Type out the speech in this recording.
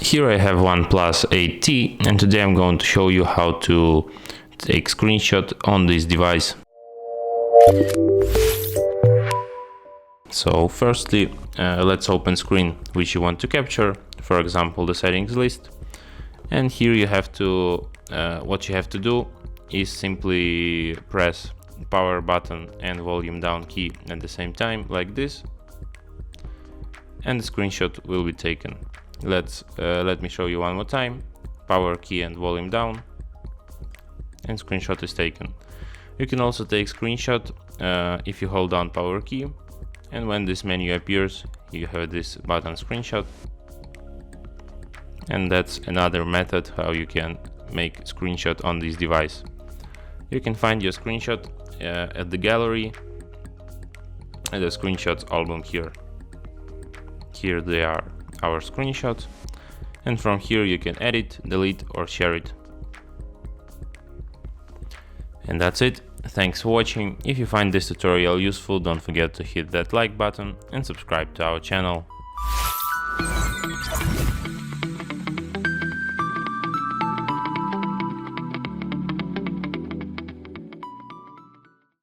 Here I have OnePlus 8T, and today I'm going to show you how to take screenshot on this device. So firstly, let's open screen which you want to capture, for example the settings list. And here you have to, what you have to do is simply press power button and volume down key at the same time, like this, and the screenshot will be taken. Let me show you one more time. Power key and volume down, and screenshot is taken. You can also take screenshot if you hold down power key, and when this menu appears you have this button screenshot, and that's another method how you can make screenshot on this device. You can find your screenshot at the gallery and the screenshots album here. Here they are, our screenshots, and from here you can edit, delete or share it. And that's it. Thanks for watching. If you find this tutorial useful, don't forget to hit that like button and subscribe to our channel.